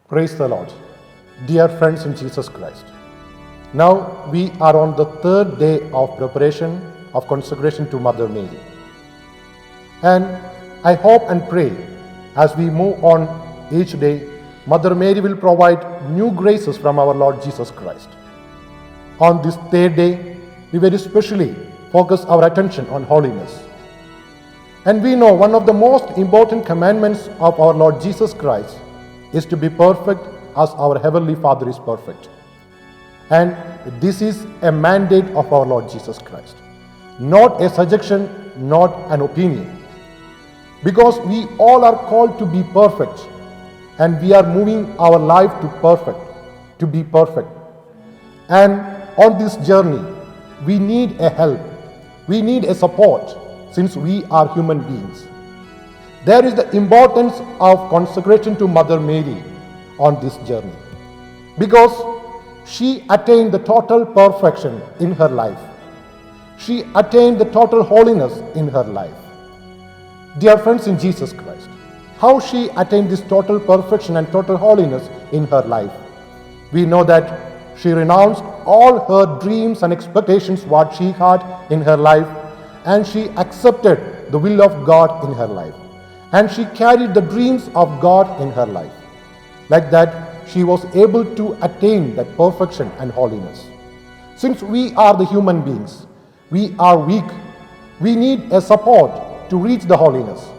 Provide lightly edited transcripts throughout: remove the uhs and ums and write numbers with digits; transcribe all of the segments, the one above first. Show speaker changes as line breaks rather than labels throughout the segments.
Praise the Lord. Dear friends in Jesus Christ. Now we are on the third day of preparation of consecration to Mother Mary. And I hope and pray as we move on each day, Mother Mary will provide new graces from our Lord Jesus Christ. On this third day, we very specially focus our attention on holiness. And we know one of the most important commandments of our Lord Jesus Christ is to be perfect as our Heavenly Father is perfect. And this is a mandate of our Lord Jesus Christ, not a suggestion, not an opinion. Because we all are called to be perfect, and we are moving our life to be perfect. And on this journey, we need a help, we need a support, since we are human beings. There is the importance of consecration to Mother Mary on this journey, because she attained the total perfection in her life. She attained the total holiness in her life. Dear friends in Jesus Christ, how she attained this total perfection and total holiness in her life? We know that she renounced all her dreams and expectations what she had in her life, and she accepted the will of God in her life. And she carried the dreams of God in her life. Like that, she was able to attain that perfection and holiness. Since we are the human beings, we are weak. We need a support to reach the holiness.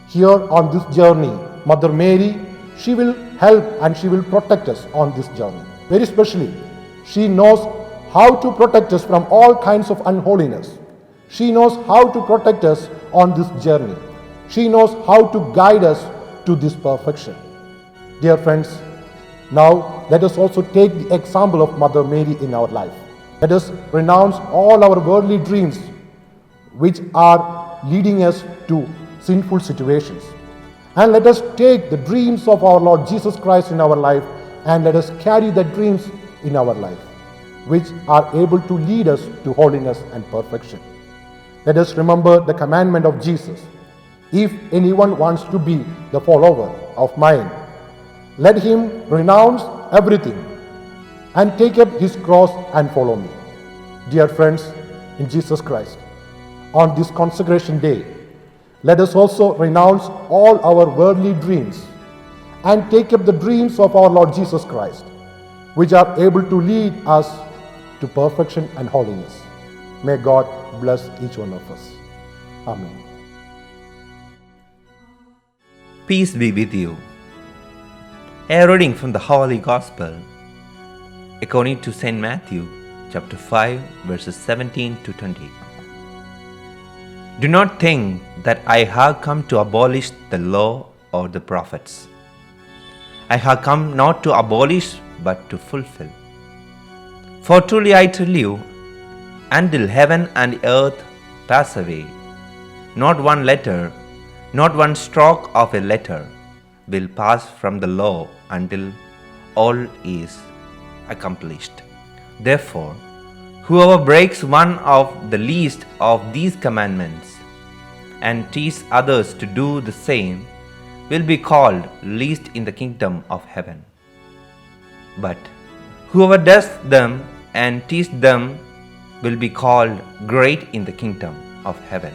Here on this journey, Mother Mary, she will help and she will protect us on this journey. Very specially, she knows how to protect us from all kinds of unholiness. She knows how to protect us on this journey. She knows how to guide us to this perfection. Dear friends, now let us also take the example of Mother Mary in our life. Let us renounce all our worldly dreams which are leading us to sinful situations. And let us take the dreams of our Lord Jesus Christ in our life, and let us carry the dreams in our life, which are able to lead us to holiness and perfection. Let us remember the commandment of Jesus. If anyone wants to be the follower of mine, let him renounce everything and take up his cross and follow me. Dear friends in Jesus Christ, on this consecration day, let us also renounce all our worldly dreams and take up the dreams of our Lord Jesus Christ, which are able to lead us to perfection and holiness. May God bless each one of us. Amen.
Peace be with you. A reading from the Holy Gospel according to St. Matthew, chapter 5, verses 17 to 20. Do not think that I have come to abolish the law or the prophets. I have come not to abolish but to fulfill. For truly I tell you, until heaven and earth pass away, not one letter, not one stroke of a letter will pass from the law until all is accomplished. Therefore, whoever breaks one of the least of these commandments and teaches others to do the same will be called least in the kingdom of heaven. But whoever does them and teaches them will be called great in the kingdom of heaven.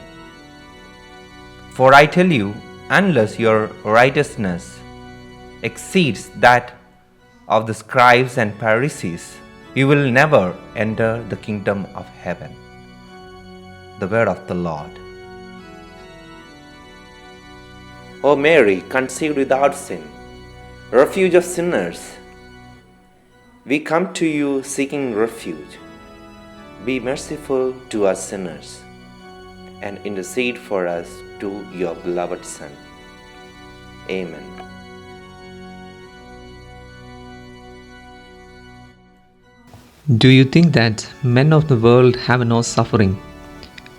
For I tell you, unless your righteousness exceeds that of the scribes and Pharisees, you will never enter the kingdom of heaven. The word of the Lord. O Mary, conceived without sin, refuge of sinners, we come to you seeking refuge. Be merciful to us sinners, and intercede for us to your beloved Son. Amen.
Do you think that men of the world have no suffering,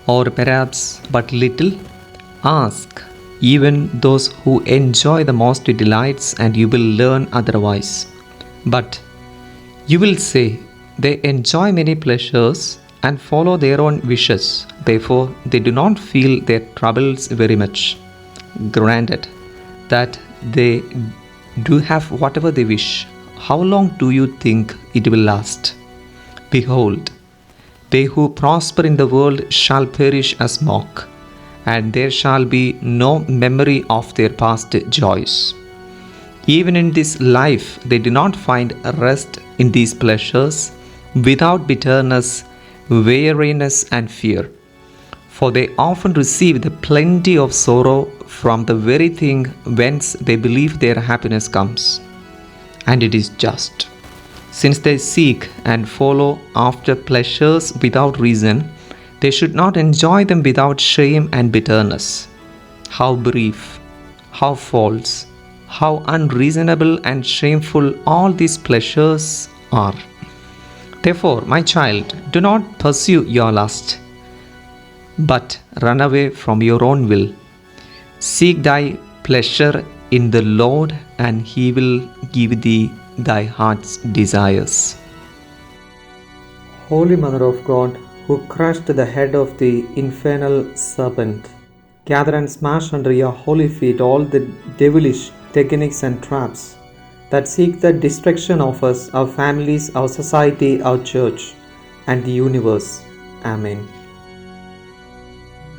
or perhaps but little? Ask even those who enjoy the most delights, and you will learn otherwise. But you will say, they enjoy many pleasures and follow their own wishes, therefore they do not feel their troubles very much. Granted that they do have whatever they wish. How long do you think it will last? Behold, they who prosper in the world shall perish as smoke, and there shall be no memory of their past joys. Even in this life, they do not find rest in these pleasures without bitterness, weariness, and fear. For they often receive the plenty of sorrow from the very thing whence they believe their happiness comes. And it is just. Since they seek and follow after pleasures without reason, they should not enjoy them without shame and bitterness. How brief, how false, how unreasonable and shameful all these pleasures are. Therefore, my child, do not pursue your lust, but run away from your own will. Seek thy pleasure in the Lord, and he will give thee thy heart's desires. Holy Mother of God, who crushed the head of the infernal serpent, gather and smash under your holy feet all the devilish techniques and traps that seek the destruction of us, our families, our society, our church, and the universe. Amen.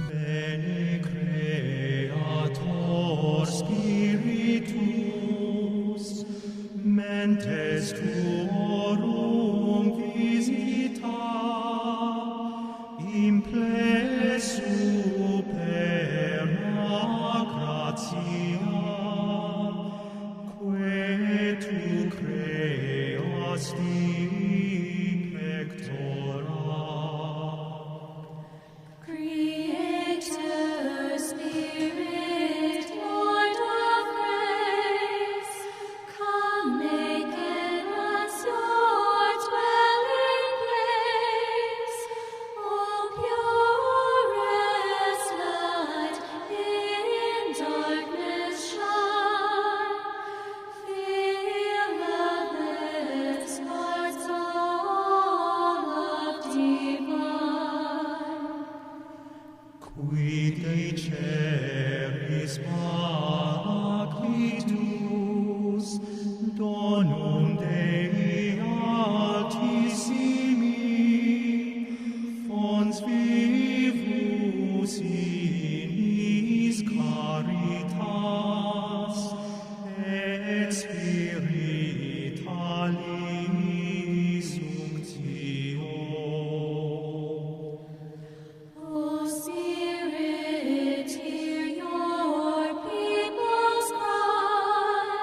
Bene Creator Spiritus, mentes tuorum visita, imple superna gratia, que tu creasti pectora.
Creator Spirit, Lord of grace, come make in us your dwelling place. O purest light, in darkness shine. Fill loveless hearts all of divine.
Qui deceris Paraclitus, donum Dei altissimi, fons vivus inis caritas, et spiritualis unctio.
O Spirit, hear your people's cry.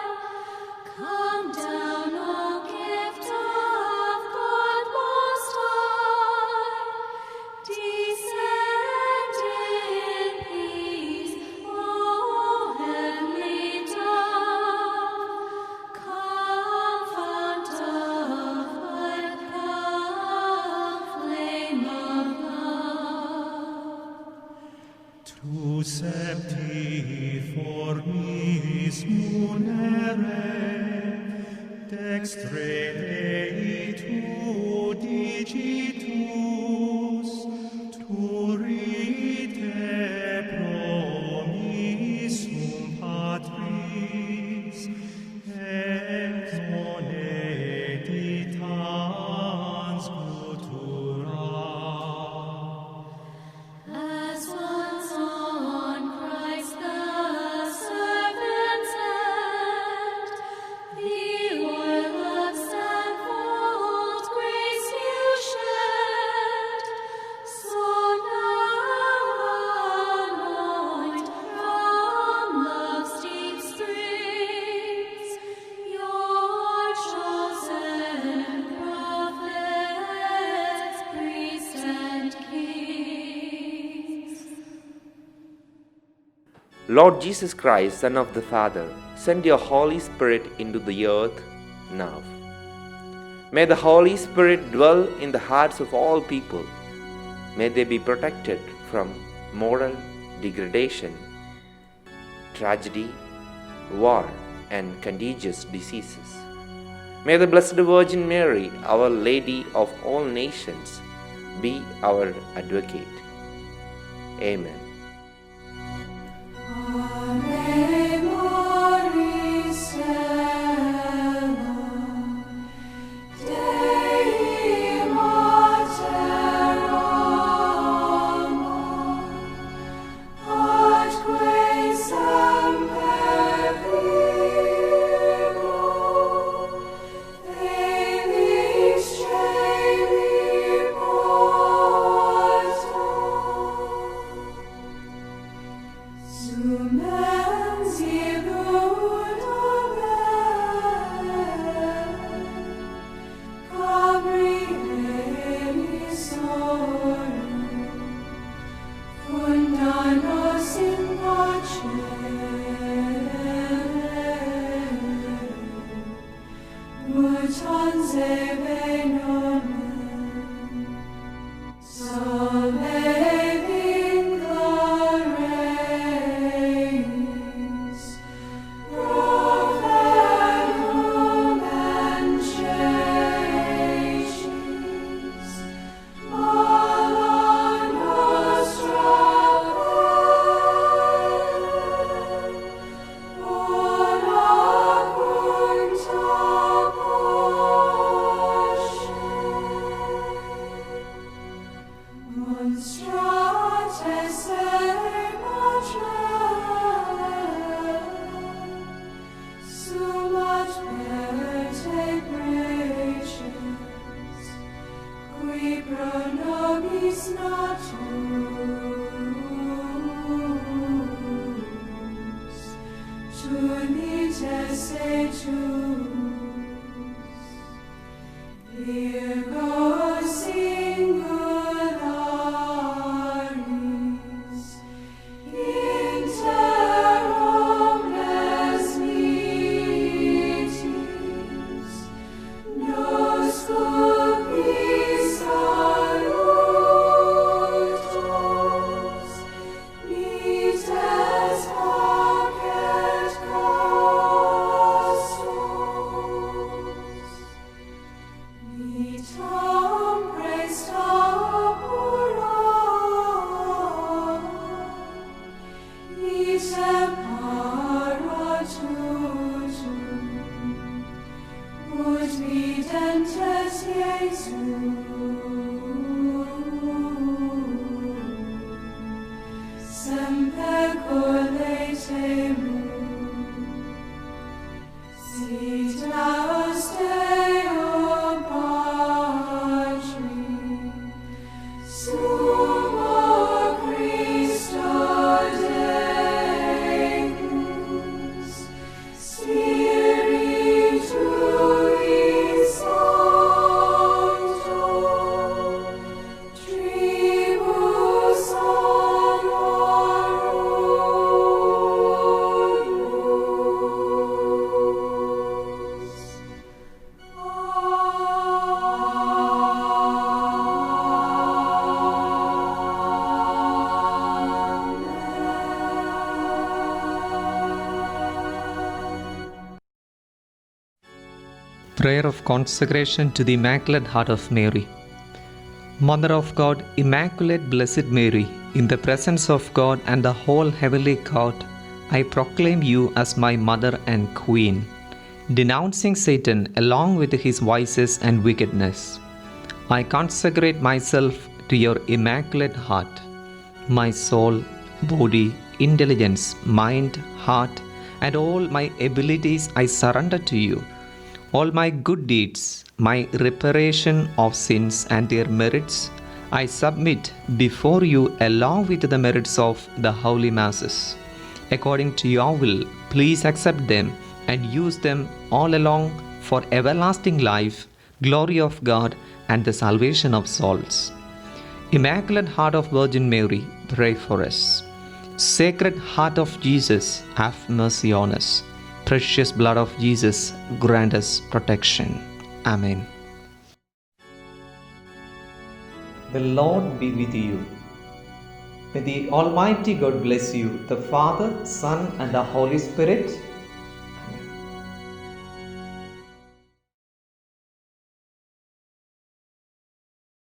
Come down, O gift of God Most High. Descend in peace, O heavenly dove. Come, fount of life, come, flame of love.
Tu septi formis munere, dextre Dei tu digitus, turite promissum Patris, et non editans futura.
As once on Christ the servant's hand, the oil of sevenfold grace you shed, so now anoint from love's deep springs your chosen prophets, priests, and kings.
Lord Jesus Christ, Son of the Father, send your Holy Spirit into the earth now. May the Holy Spirit dwell in the hearts of all people. May they be protected from moral degradation, tragedy, war, and contagious diseases. May the Blessed Virgin Mary, Our Lady of all nations, be our advocate. Amen.
Ave Maris,
Prayer of consecration to the Immaculate Heart of Mary. Mother of God, Immaculate Blessed Mary, in the presence of God and the whole heavenly court, I proclaim you as my mother and queen, denouncing Satan along with his vices and wickedness. I consecrate myself to your Immaculate Heart. My soul, body, intelligence, mind, heart, and all my abilities I surrender to you. All my good deeds, my reparation of sins and their merits, I submit before you along with the merits of the Holy Masses. According to your will, please accept them and use them all along for everlasting life, glory of God, and the salvation of souls. Immaculate Heart of Virgin Mary, pray for us. Sacred Heart of Jesus, have mercy on us. Precious blood of Jesus, grant us protection. Amen. The Lord be with you. May the Almighty God bless you, the Father, Son, and the Holy Spirit.